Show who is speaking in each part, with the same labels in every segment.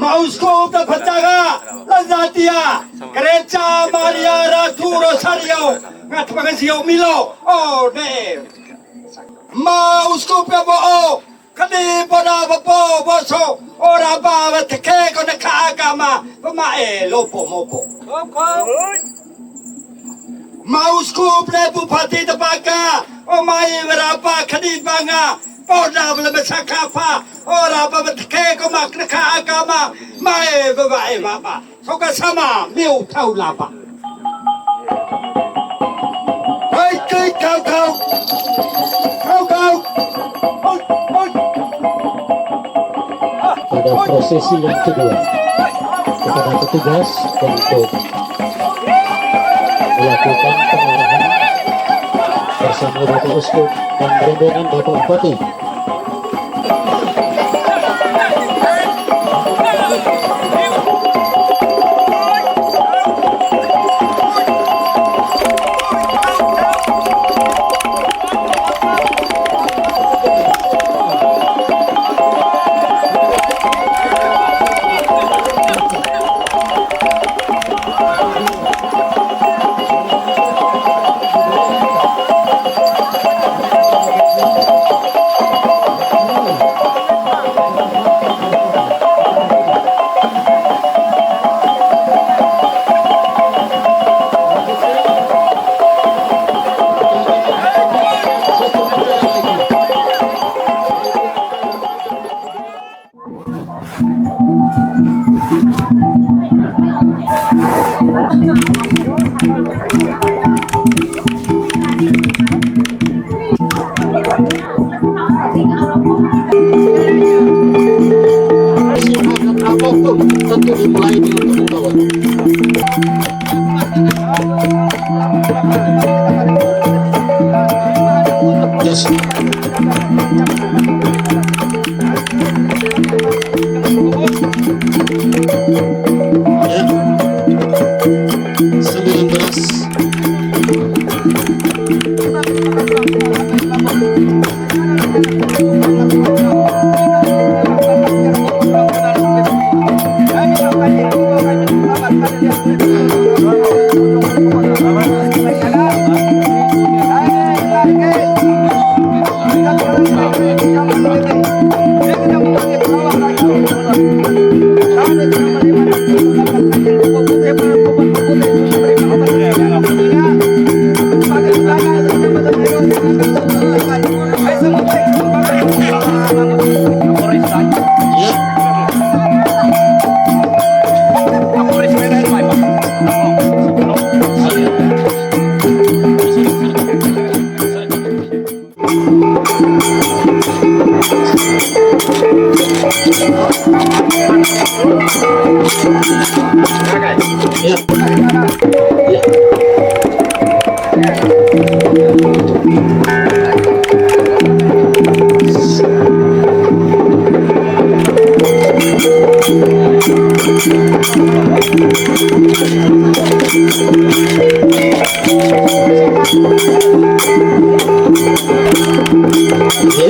Speaker 1: Mausko da Pataga, Lazatia, Grecia Maria Raturo Sario, Natmagazio Milo, oh, ne. Mausko Pabo, Kani Bonavo, Boso, Ora Bava, the cake on the Kagama, Mae, Lopo Mopo. Mausko Blebu Pati the Baga, oh, my Rapa, Kani Banga. Ora bela besakapa, ora bela keko makna agama, mae babae baba, soka sama miu tau lapa. Hai kau,
Speaker 2: pada prosesi yang kedua kepada petugas untuk melakukan pengarahan bersama Bapak Uskup dan rombongan Bapak Bupati. Tentu dimulai dengan pembawa. Yes.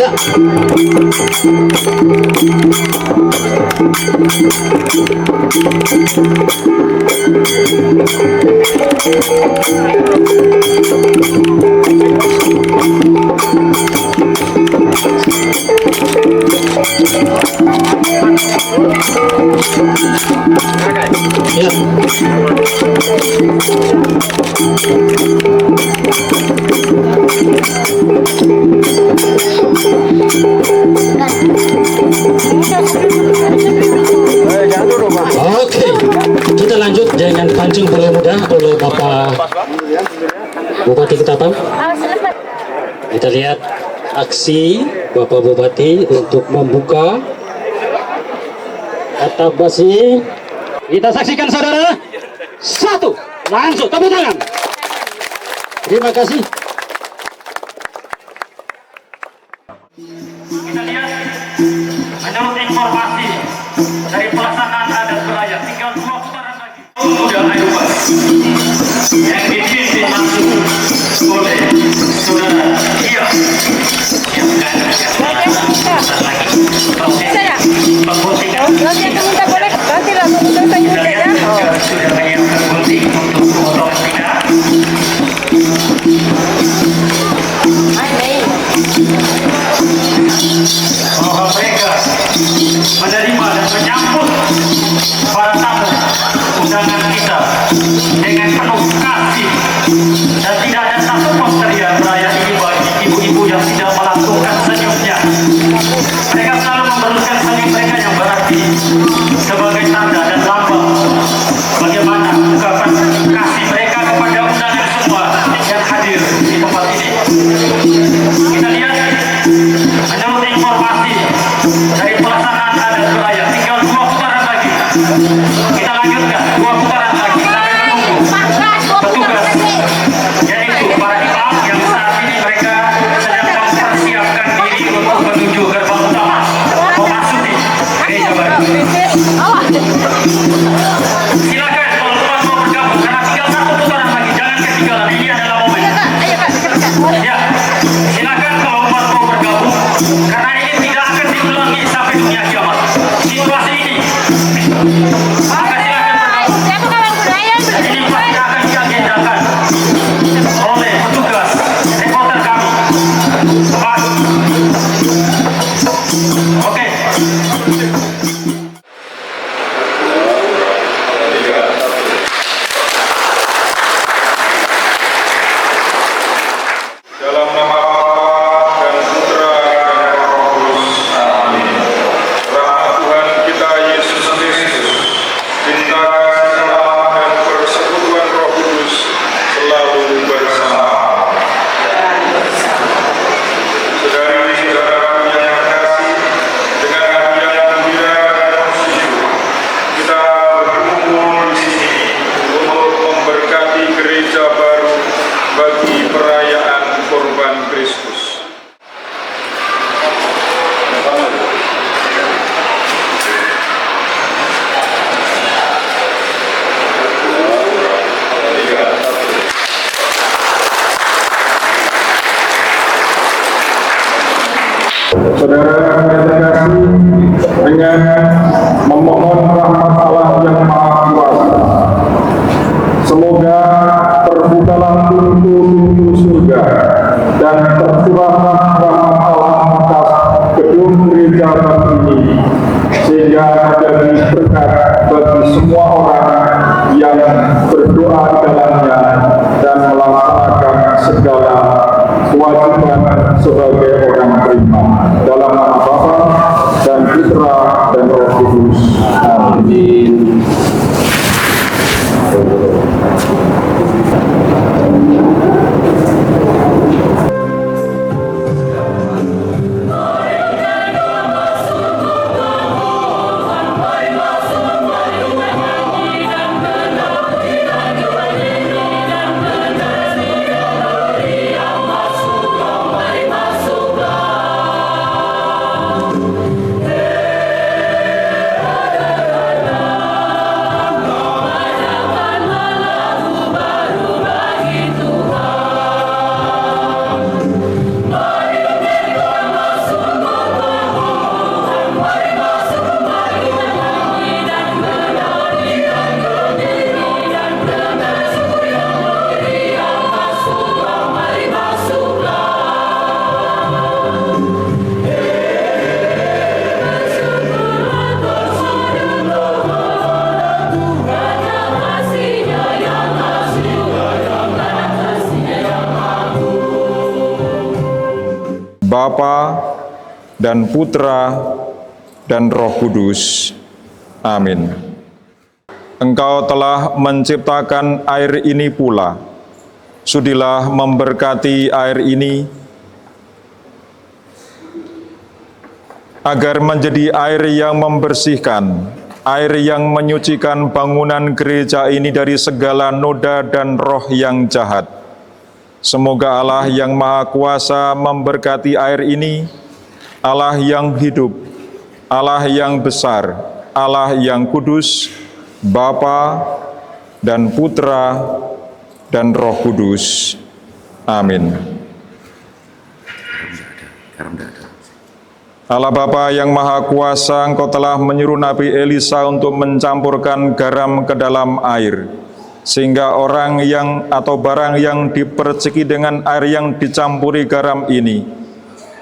Speaker 2: Ya. Bupati Ketapang. Kita lihat aksi Bapak Bupati untuk membuka atap basi. Kita saksikan saudara. Satu, langsung tepuk tangan. Terima kasih.
Speaker 3: Kita lihat menurut informasi dari pelaksanaan adat beraya tinggal 2 putaran lagi. Muda Ayuba yang dipimpin langsung oleh saudara Iya yang lagi proses pengguntingan. Kita lihat sudah menyiapkan gunting untuk potongan kita. Bahwa mereka menerima dan menyambut para tamu undangan kita dengan penuh kasih dan tidak ada satu posterian beraya ini bagi ibu-ibu yang tidak melakukan senyumnya. Mereka selalu memberikan senyum mereka yang berarti sebagai tanda dan lambang bagaimana ungkapan kasih mereka kepada undangan semua yang hadir di tempat ini. Kita lihat menurut informasi dari pelaksanaan adat beraya tinggal 2 putaran lagi. Kita lanjutkan 2 putaran lagi sampai menunggu petugas, yaitu para imam yang saat ini mereka sedang mempersiapkan diri untuk menuju gerbang utama memasuki gereja baru. Silakan kalau teman mau bergabung karena tinggal 1 putaran lagi, jangan ketinggalan, ini adalah momen. Ya, silakan kalau mau bergabung karena ini tidak akan diulangi sampai dunia kiamat. Situasi ini, maka silakan bergabung. Ini pasti akan diagendakan oleh petugas reporter kami. Tepat. Oke.
Speaker 4: Dalam nama Bapa dan Putra dan Roh Kudus. Amin. Rahmat Tuhan kita Yesus Kristus, cinta kasih Allah dan persekutuan Roh Kudus selalu bersama. Saudara-saudaraku yang terkasih, dengan hati yang gembira dan khusyuk, kita berkumpul di sini untuk memberkati gereja baru bagi perayaan Kurban Kristus. Saudara yang terkasih, dengan memohon rahmat Allah yang Maha Kuasa, semoga terbukalah pintu-pintu surga dan tercurahlah rahmat Allah atas gedung gereja baru ini, sehingga menjadi berkat bagi semua orang yang berdoa dalamnya dan melaksanakan segala kewajiban sebagai orang beriman. Dalam nama Bapa dan Putra dan Roh Kudus. Amin. Bapa dan Putra dan Roh Kudus. Amin. Engkau telah menciptakan air ini pula, Sudilah memberkati air ini, agar menjadi air yang membersihkan, air yang menyucikan bangunan gereja ini dari segala noda dan roh yang jahat. Semoga Allah yang Maha Kuasa memberkati air ini, Allah yang hidup, Allah yang besar, Allah yang kudus, Bapa dan Putra dan Roh Kudus. Amin. Allah Bapa yang Maha Kuasa, Engkau telah menyuruh Nabi Elisa untuk mencampurkan garam ke dalam air, sehingga orang yang atau barang yang diperciki dengan air yang dicampuri garam ini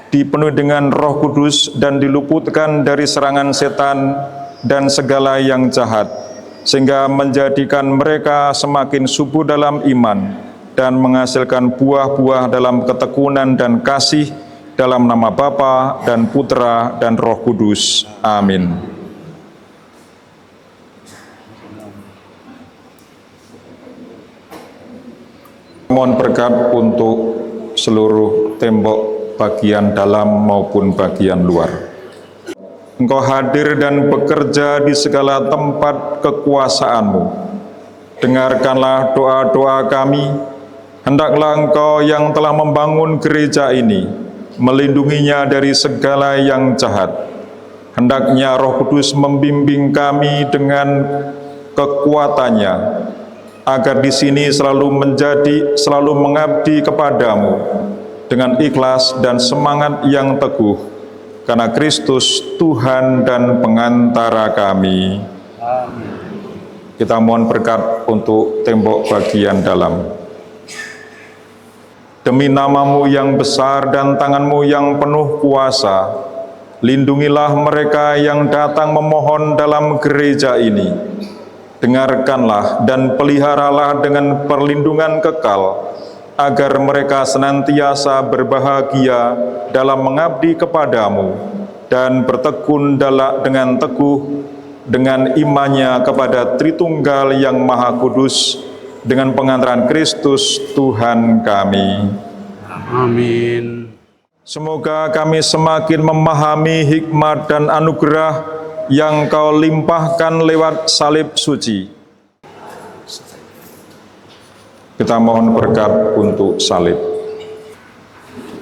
Speaker 4: dipenuhi dengan Roh Kudus dan diluputkan dari serangan setan dan segala yang jahat, sehingga menjadikan mereka semakin subur dalam iman dan menghasilkan buah-buah dalam ketekunan dan kasih, dalam nama Bapa dan Putra dan Roh Kudus. Amin. Mohon berkat untuk seluruh tembok bagian dalam maupun bagian luar. Engkau hadir dan bekerja di segala tempat kekuasaan-Mu. Dengarkanlah doa-doa kami. Hendaklah Engkau yang telah membangun gereja ini melindunginya dari segala yang jahat. Hendaknya Roh Kudus membimbing kami dengan kekuatannya, agar di sini selalu mengabdi kepadamu dengan ikhlas dan semangat yang teguh, karena Kristus Tuhan dan pengantara kami. Amin. Kita mohon berkat untuk tembok bagian dalam. Demi nama-Mu yang besar dan tangan-Mu yang penuh kuasa, lindungilah mereka yang datang memohon dalam gereja ini. Dengarkanlah dan peliharalah dengan perlindungan kekal, agar mereka senantiasa berbahagia dalam mengabdi kepadamu dan bertekun dengan teguh dengan imannya kepada Tritunggal yang Maha Kudus, dengan pengantaran Kristus Tuhan kami.
Speaker 5: Amin.
Speaker 4: Semoga kami semakin memahami hikmat dan anugerah yang Kau limpahkan lewat salib suci. Kita mohon berkat untuk salib.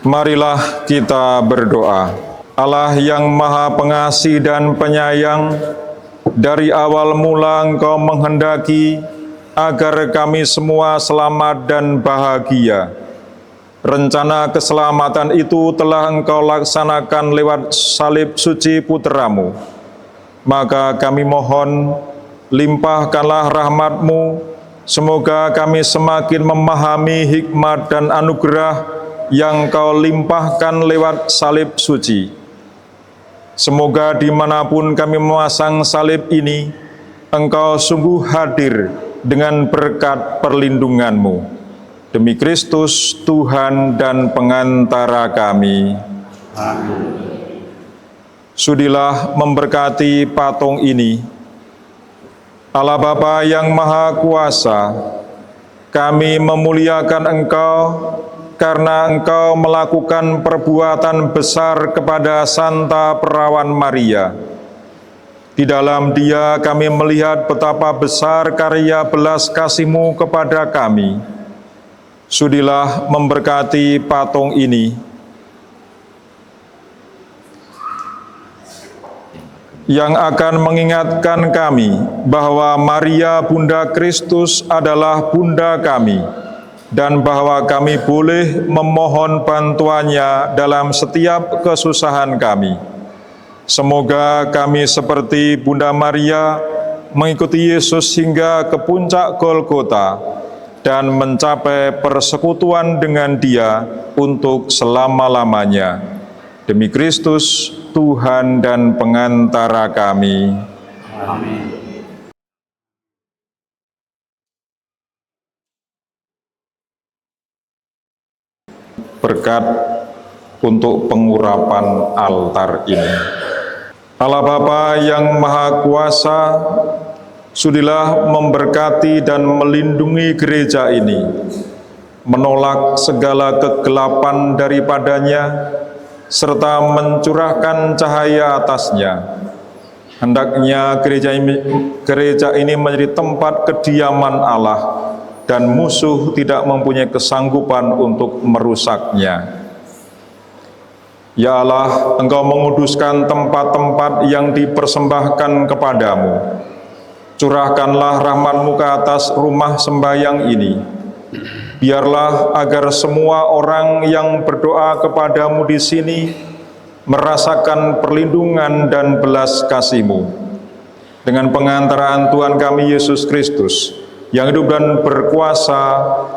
Speaker 4: Marilah kita berdoa. Allah yang Maha Pengasih dan Penyayang, dari awal mula Engkau menghendaki agar kami semua selamat dan bahagia. Rencana keselamatan itu telah Engkau laksanakan lewat salib suci Putra-Mu. Maka kami mohon, limpahkanlah rahmat-Mu. Semoga kami semakin memahami hikmat dan anugerah yang Kau limpahkan lewat salib suci. Semoga dimanapun kami memasang salib ini, Engkau sungguh hadir dengan berkat perlindungan-Mu. Demi Kristus, Tuhan dan pengantara kami. Amin. Sudilah memberkati patung ini. Allah Bapa yang Maha Kuasa, kami memuliakan Engkau karena Engkau melakukan perbuatan besar kepada Santa Perawan Maria. Di dalam Dia kami melihat betapa besar karya belas kasih-Mu kepada kami. Sudilah memberkati patung ini, yang akan mengingatkan kami bahwa Maria Bunda Kristus adalah Bunda kami, dan bahwa kami boleh memohon bantuannya dalam setiap kesusahan kami. Semoga kami seperti Bunda Maria mengikuti Yesus hingga ke puncak Golgota dan mencapai persekutuan dengan Dia untuk selama-lamanya. Demi Kristus, Tuhan dan pengantara kami.
Speaker 5: Amin.
Speaker 4: Berkat untuk pengurapan altar ini. Allah Bapa yang Maha Kuasa, sudilah memberkati dan melindungi gereja ini, menolak segala kegelapan daripadanya, serta mencurahkan cahaya atasnya. Hendaknya gereja ini menjadi tempat kediaman Allah, dan musuh tidak mempunyai kesanggupan untuk merusaknya. Ya Allah, Engkau menguduskan tempat-tempat yang dipersembahkan kepadamu. Curahkanlah rahmat-Mu ke atas rumah sembahyang ini. Biarlah agar semua orang yang berdoa kepadamu di sini merasakan perlindungan dan belas kasih-Mu. Dengan pengantaraan Tuhan kami Yesus Kristus, yang hidup dan berkuasa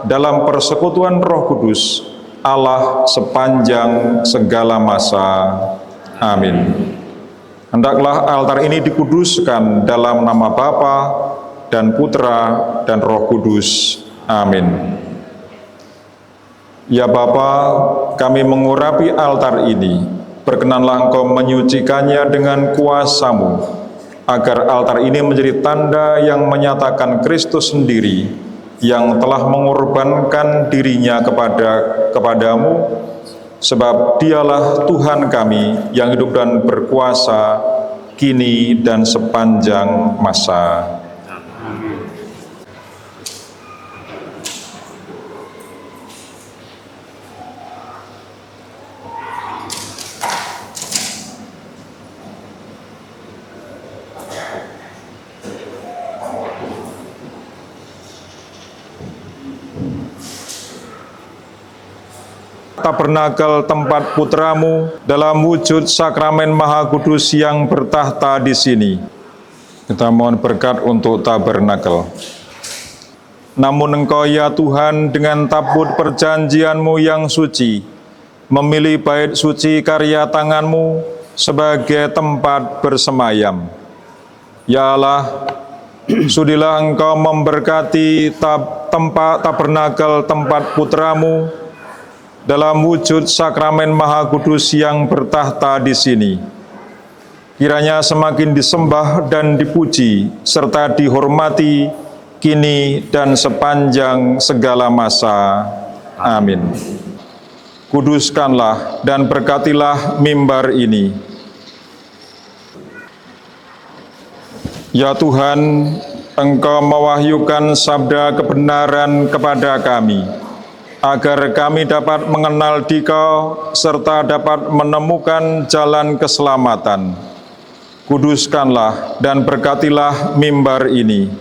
Speaker 4: dalam persekutuan Roh Kudus, Allah sepanjang segala masa. Amin. Hendaklah altar ini dikuduskan dalam nama Bapa dan Putra dan Roh Kudus. Amin. Ya Bapa, kami mengurapi altar ini, berkenanlah Engkau menyucikannya dengan kuasa-Mu, agar altar ini menjadi tanda yang menyatakan Kristus sendiri, yang telah mengorbankan dirinya kepadamu, sebab Dialah Tuhan kami yang hidup dan berkuasa kini dan sepanjang masa. Tabernakel tempat putramu dalam wujud sakramen Maha Kudus yang bertahta di sini. Kita mohon berkat untuk tabernakel. Namun Engkau ya Tuhan dengan tabut perjanjian-Mu yang suci, memilih bait suci karya tangan-Mu sebagai tempat bersemayam. Ya Allah, sudilah Engkau memberkati tempat tabernakel tempat putramu dalam wujud sakramen Maha Kudus yang bertahta di sini. Kiranya semakin disembah dan dipuji, serta dihormati, kini dan sepanjang segala masa. Amin. Kuduskanlah dan berkatilah mimbar ini. Ya Tuhan, Engkau mewahyukan sabda kebenaran kepada kami, agar kami dapat mengenal Dikau serta dapat menemukan jalan keselamatan. Kuduskanlah dan berkatilah mimbar ini.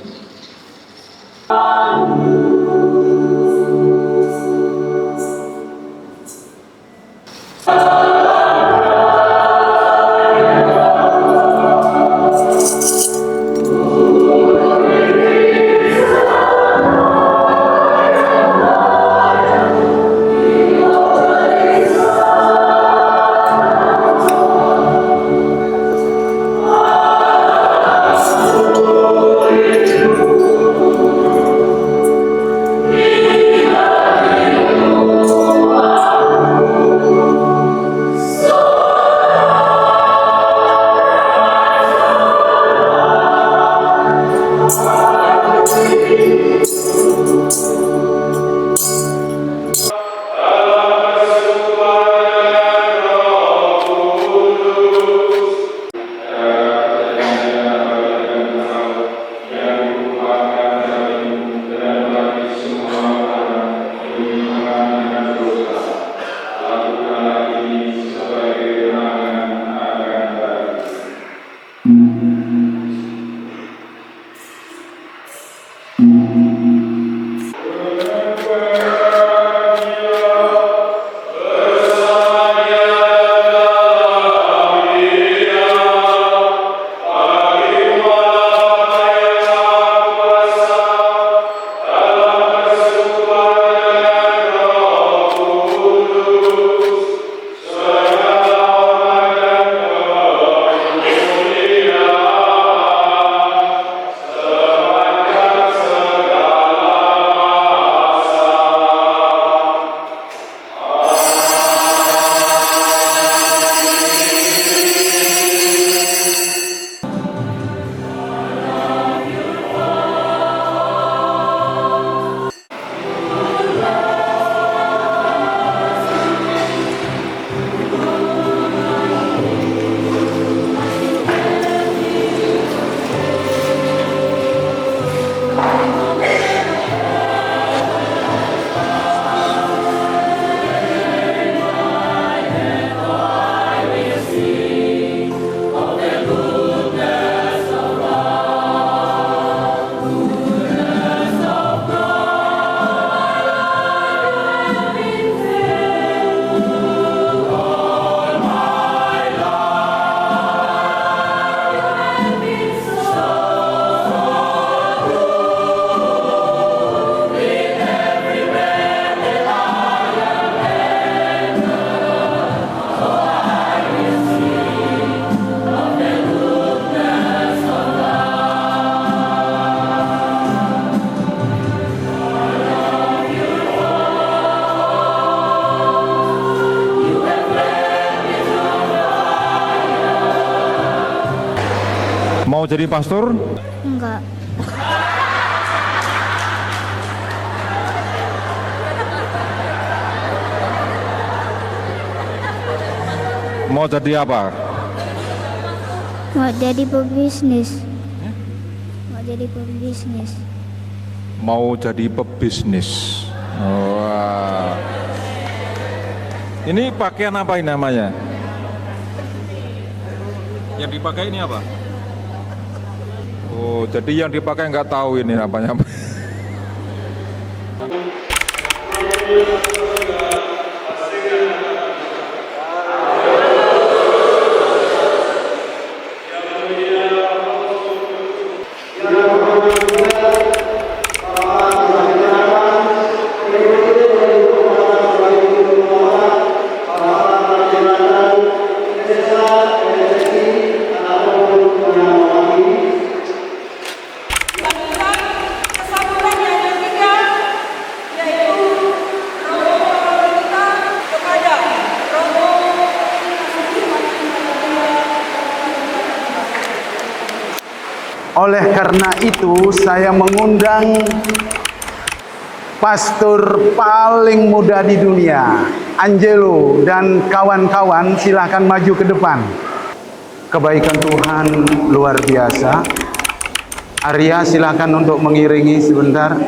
Speaker 4: Mau jadi pastor?
Speaker 6: Enggak.
Speaker 4: Mau jadi apa?
Speaker 6: Mau jadi pebisnis. Mau jadi pebisnis.
Speaker 4: Mau jadi pebisnis. Wah. Ini pakaian apa ini namanya? Yang dipakai ini apa? Oh, jadi yang dipakai nggak tahu ini namanya.
Speaker 7: Oleh karena itu saya mengundang pastor paling muda di dunia, Angelo dan kawan-kawan, silahkan maju ke depan. Kebaikan Tuhan luar biasa. Arya silahkan untuk mengiringi sebentar.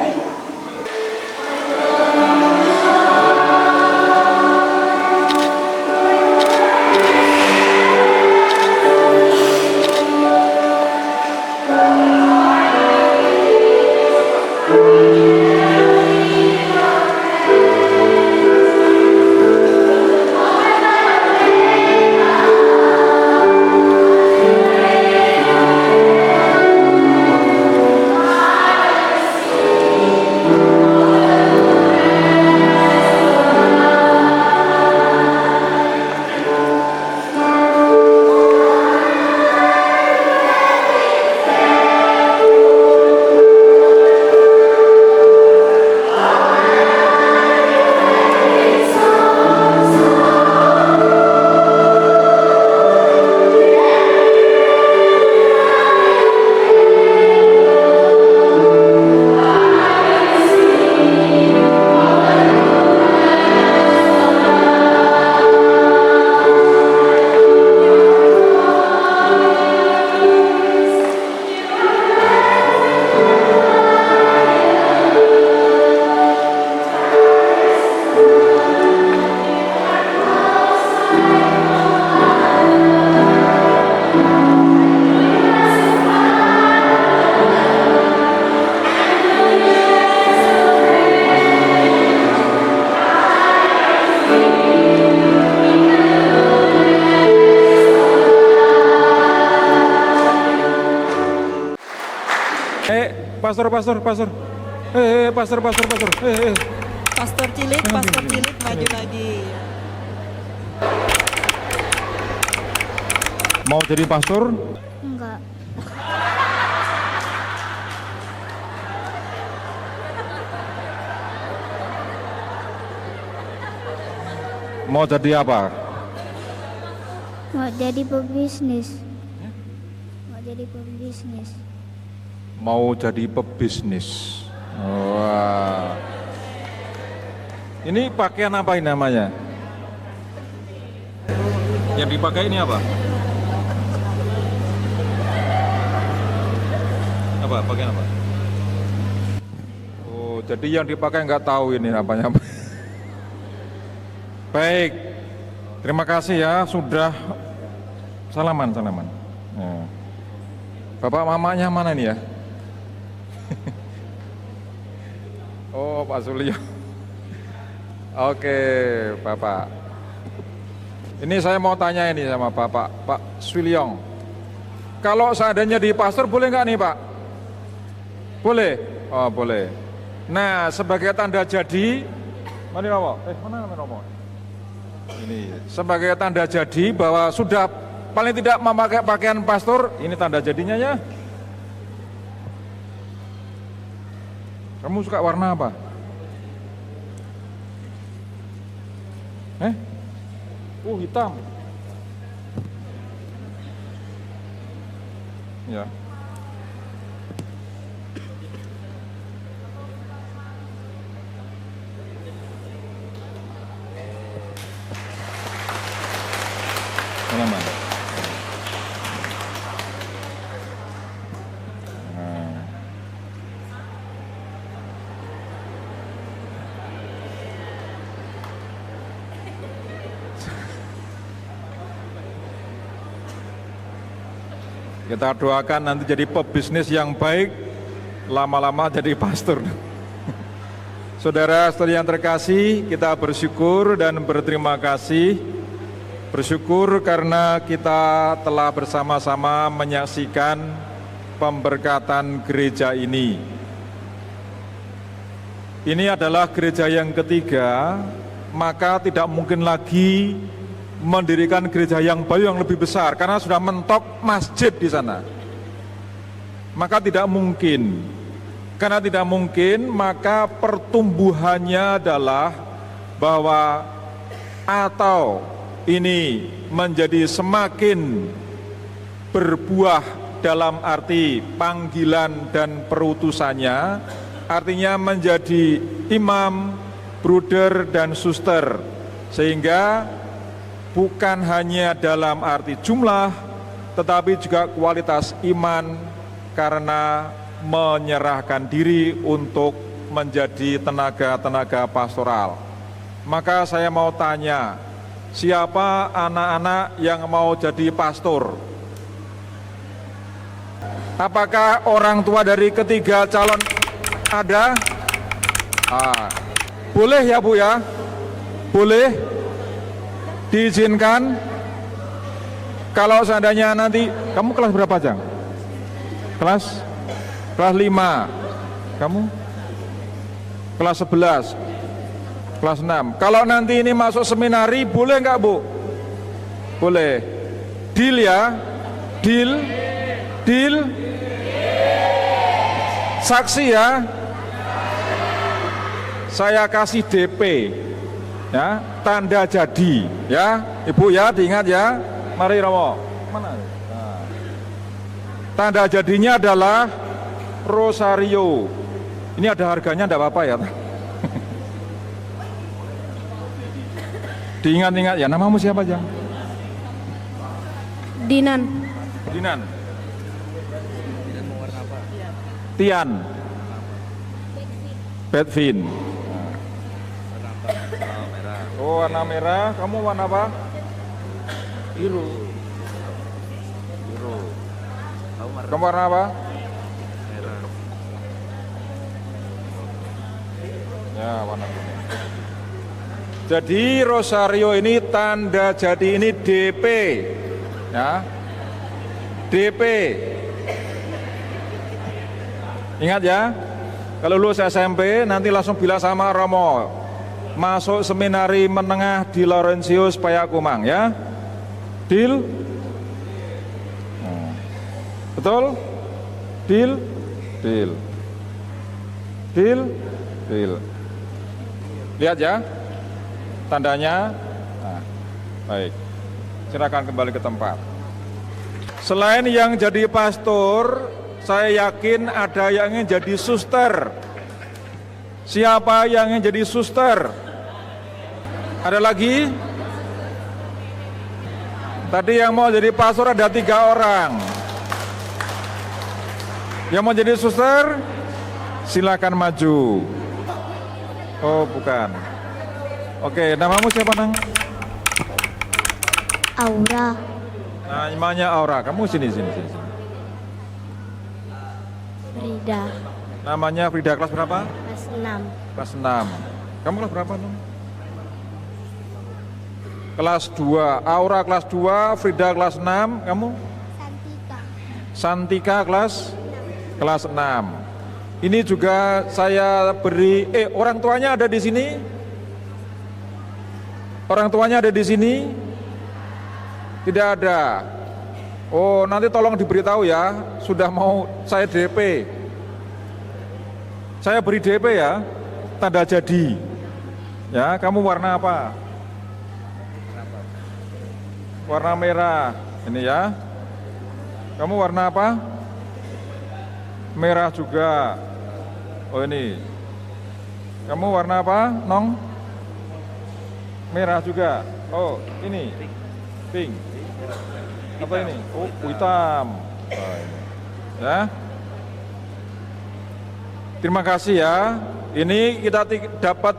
Speaker 4: Pastor. Pastor
Speaker 8: Cilik maju lagi.
Speaker 4: Mau jadi pastor?
Speaker 6: Enggak.
Speaker 4: Mau jadi apa?
Speaker 6: Mau jadi pebisnis. Mau jadi pebisnis.
Speaker 4: Mau jadi pebisnis. Wah. Ini pakaian apa ini namanya? Yang dipakai ini apa? Apa? Pakaian apa? Oh, jadi yang dipakai nggak tahu ini namanya. Baik. Terima kasih ya sudah salaman. Ya. Bapak mamanya mana nih ya? Oh, Pak Sulio. Oke, Bapak. Ini saya mau tanya ini sama Bapak, Pak Suliong. Kalau seandainya di pastor boleh nggak nih Pak? Boleh? Oh boleh. Nah sebagai tanda jadi, mana Romo? Mana Romo? Ini sebagai tanda jadi bahwa sudah paling tidak memakai pakaian pastor, ini tanda jadinya ya. Kamu suka warna apa? Hitam. Ya.
Speaker 9: Kita doakan nanti jadi pebisnis yang baik, lama-lama jadi pastor. Saudara-saudari yang terkasih, kita bersyukur dan berterima kasih. Bersyukur karena kita telah bersama-sama menyaksikan pemberkatan gereja ini. Ini adalah gereja yang ketiga, maka tidak mungkin lagi mendirikan gereja yang baru yang lebih besar karena sudah mentok masjid di sana. Maka tidak mungkin. Karena tidak mungkin, maka pertumbuhannya adalah bahwa atau ini menjadi semakin berbuah dalam arti panggilan dan perutusannya, artinya menjadi imam, bruder dan suster, sehingga bukan hanya dalam arti jumlah, tetapi juga kualitas iman karena menyerahkan diri untuk menjadi tenaga-tenaga pastoral. Maka saya mau tanya, siapa anak-anak yang mau jadi pastor? Apakah orang tua dari ketiga calon ada? Boleh ya Bu ya? Boleh? Diizinkan? Kalau seandainya nanti, kamu kelas berapa Jang? Kelas 5. Kamu? Kelas 11. Kelas 6. Kalau nanti ini masuk seminari, boleh nggak Bu? Boleh. Deal ya? Deal? Deal? Saksi ya? Saya kasih DP. Ya, tanda jadi ya, Ibu ya, diingat ya. Mari Romo. Mana? Nah. Tanda jadinya adalah rosario. Ini ada harganya, enggak apa-apa ya. Diingat-ingat ya. Namamu siapa Jang?
Speaker 8: Dinan.
Speaker 9: Dinan. Tian. Bedvin. Oh, warna merah. Kamu warna apa? Biru. Biru. Kamu warna apa? Merah. Ya, warna kuning. Jadi rosario ini tanda jadi ini DP. Ya. DP. Ingat ya. Kalau lulus SMP nanti langsung bilang sama Romo. Masuk seminari menengah di Laurentius Payakumang ya. Deal? Betul? Deal? Deal. Deal? Deal. Lihat ya tandanya. Nah, baik. Silakan kembali ke tempat. Selain yang jadi pastor, saya yakin ada yang ingin jadi suster. Siapa yang ingin jadi suster? Ada lagi? Tadi yang mau jadi pastor ada 3 orang. Yang mau jadi suster? Silakan maju. Oh, bukan. Oke, namamu siapa, Nang?
Speaker 6: Aura.
Speaker 9: Namanya Aura. Kamu sini.
Speaker 6: Frida.
Speaker 9: Namanya Frida, kelas berapa?
Speaker 6: Kelas 6.
Speaker 9: Kelas 6. Kamu kelas berapa, Nung? Kelas 2. Aura kelas 2, Frida kelas 6. Kamu? Santika kelas 6. Ini juga saya beri orang tuanya ada di sini? Orang tuanya ada di sini? Tidak ada. Oh, nanti tolong diberitahu ya, sudah mau saya DP. Saya beri DP ya, tanda jadi. Ya, kamu warna apa? Warna merah. Ini ya. Kamu warna apa? Merah juga. Oh ini. Kamu warna apa, Nong? Merah juga. Oh, ini. Pink. Apa ini? Oh, hitam. Oh, ini. Ya. Terima kasih ya. Ini kita dapat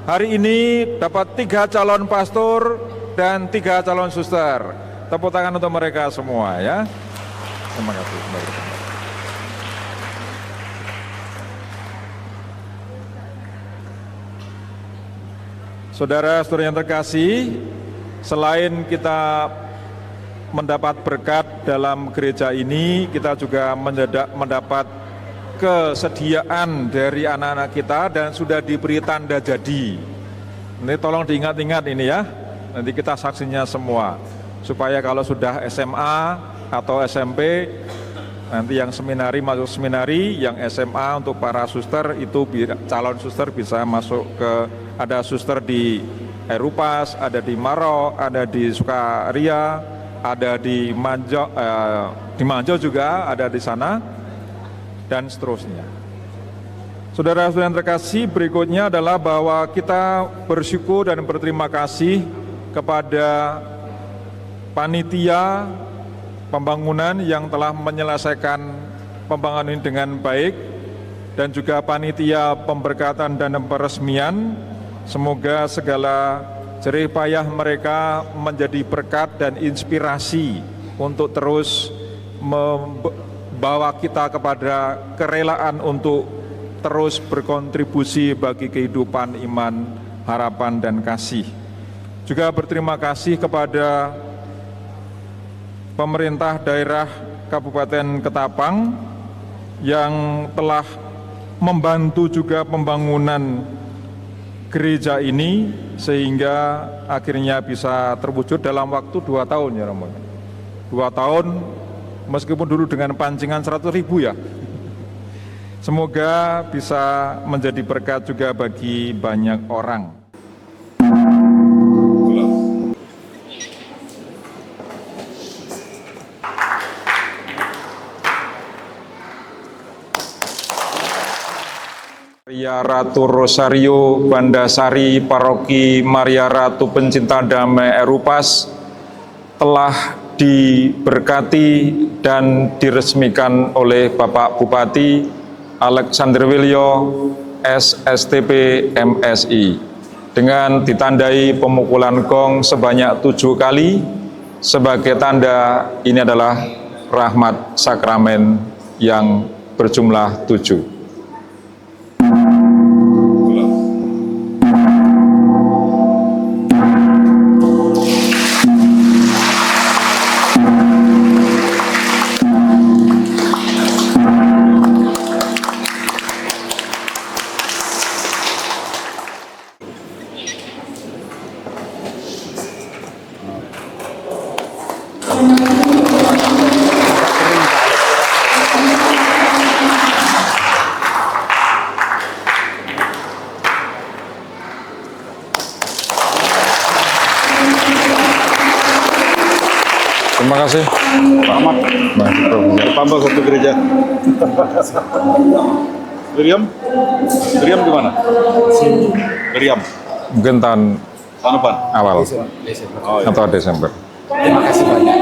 Speaker 9: hari ini dapat 3 calon pastor dan 3 calon suster. Tepuk tangan untuk mereka semua ya. Terima kasih. Kembali ke tempat. Saudara-saudara yang terkasih, selain kita mendapat berkat dalam gereja ini, kita juga mendapat kesediaan dari anak-anak kita dan sudah diberi tanda jadi. Ini tolong diingat-ingat ini ya, nanti kita saksinya semua. Supaya kalau sudah SMA atau SMP, nanti yang seminari masuk seminari, yang SMA untuk para suster itu calon suster bisa masuk ke, ada suster di Erupas, ada di Maros, ada di Sukaria, ada di Manjo juga ada di sana, dan seterusnya. Saudara-saudara yang terkasih, berikutnya adalah bahwa kita bersyukur dan berterima kasih kepada panitia pembangunan yang telah menyelesaikan pembangunan ini dengan baik, dan juga panitia pemberkatan dan peresmian. Semoga segala jerih payah mereka menjadi berkat dan inspirasi untuk terus membawa kita kepada kerelaan untuk terus berkontribusi bagi kehidupan iman, harapan, dan kasih. Juga berterima kasih kepada pemerintah daerah Kabupaten Ketapang yang telah membantu juga pembangunan gereja ini sehingga akhirnya bisa terwujud dalam waktu 2 tahun ya Romo. 2 tahun meskipun dulu dengan pancingan 100.000 ya. Semoga bisa menjadi berkat juga bagi banyak orang. Maria Ratu Rosario Bandasari Paroki Maria Ratu Pencinta Damai Erupas telah diberkati dan diresmikan oleh Bapak Bupati Alexander Wilyo SSTP MSI dengan ditandai pemukulan gong sebanyak 7 kali sebagai tanda ini adalah rahmat sakramen yang berjumlah 7. Terima kasih.
Speaker 10: Selamat. Tambah satu gereja. Miriam? Miriam gimana? Miriam?
Speaker 9: Mungkin tahun
Speaker 10: depan?
Speaker 9: Awal.
Speaker 10: Desember.
Speaker 9: Atau Desember.
Speaker 10: Terima kasih banyak.